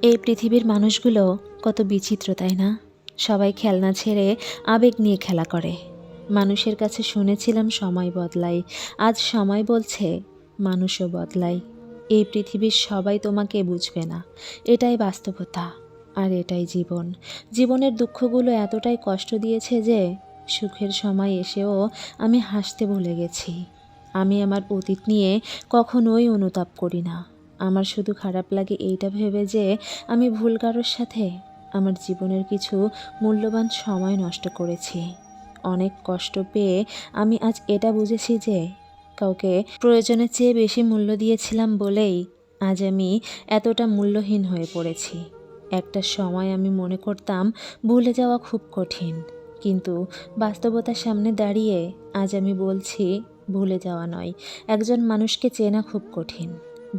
এই পৃথিবীর মানুষগুলো কত বিচিত্র, তাই না? সবাই খেলনা ছেড়ে আবেগ নিয়ে খেলা করে। মানুষের কাছে শুনেছিলাম সময় বদলায়, আজ সময় বলছে মানুষও বদলায়। এই পৃথিবীর সবাই তোমাকে বুঝবে না, এটাই বাস্তবতা। আর এটাই জীবন। জীবনের দুঃখগুলো এতটাই কষ্ট দিয়েছে যে সুখের সময় এসেও আমি হাসতে ভুলে গেছি। আমি আমার অতীত নিয়ে কখনোই অনুতাপ করি না। আমার শুধু খারাপ লাগে এইটা ভেবে যে আমি ভুল কারোর সাথে আমার জীবনের কিছু মূল্যবান সময় নষ্ট করেছি। অনেক কষ্ট পেয়ে আমি আজ এটা বুঝেছি যে কাউকে প্রয়োজনের চেয়ে বেশি মূল্য দিয়েছিলাম বলেই আজ আমি এতটা মূল্যহীন হয়ে পড়েছি। একটা সময় আমি মনে করতাম ভুলে যাওয়া খুব কঠিন, কিন্তু বাস্তবতার সামনে দাঁড়িয়ে আজ আমি বলছি ভুলে যাওয়া নয়, একজন মানুষকে চেনা খুব কঠিন।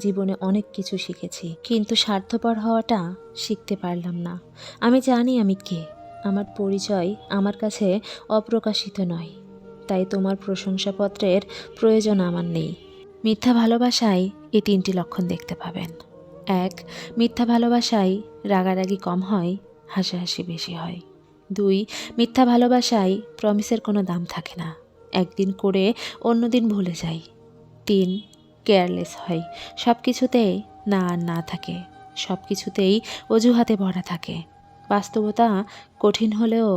জীবনে অনেক কিছু শিখেছি, কিন্তু স্বার্থপর হওয়াটা শিখতে পারলাম না। আমি জানি আমি কে, আমার পরিচয় আমার কাছে অপ্রকাশিত নয়, তাই তোমার প্রশংসাপত্রের প্রয়োজন আমার নেই। মিথ্যা ভালোবাসায় এই 3টি লক্ষণ দেখতে পাবেন। 1. মিথ্যা ভালোবাসায় রাগারাগি কম হয়, হাসাহাসি বেশি হয়। 2. মিথ্যা ভালোবাসায় প্রমিসের কোনো দাম থাকে না, একদিন করে অন্যদিন ভুলে যাই। 3. কেয়ারলেস হয়, সব কিছুতেই না আর না থাকে, সব কিছুতেই অজুহাতে ভরা থাকে। বাস্তবতা কঠিন হলেও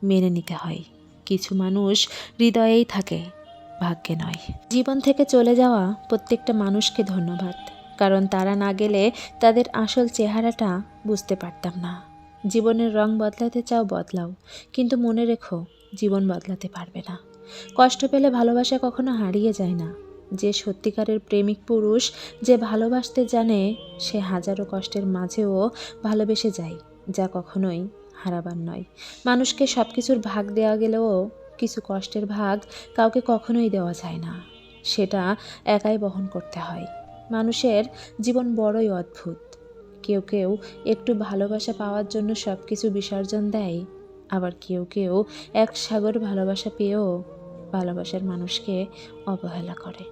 মেনে নিতে হয়। কিছু মানুষ হৃদয়েই থাকে, ভাগ্যে নয়। জীবন থেকে চলে যাওয়া প্রত্যেকটা মানুষকে ধন্যবাদ, কারণ তারা না গেলে তাদের আসল চেহারাটা বুঝতে পারতাম না। জীবনের রং বদলাতে চাও বদলাও, কিন্তু মনে রেখো জীবন বদলাতে পারবে না। কষ্ট পেলে ভালোবাসা কখনো হারিয়ে যায় না। যে সত্যিকারের প্রেমিক পুরুষ, যে ভালোবাসতে জানে, সে হাজারো কষ্টের মাঝেও ভালোবেসে যায়, যা কখনোই হারাবার নয়। মানুষকে সব কিছুর ভাগ দেওয়া গেলেও কিছু কষ্টের ভাগ কাউকে কখনোই দেওয়া যায় না, সেটা একাই বহন করতে হয়। মানুষের জীবন বড়ই অদ্ভুত। কেউ কেউ একটু ভালোবাসা পাওয়ার জন্য সব কিছু বিসর্জন দেয়, আবার কেউ কেউ এক সাগর ভালোবাসা পেয়েও ভালোবাসার মানুষকে অবহেলা করে।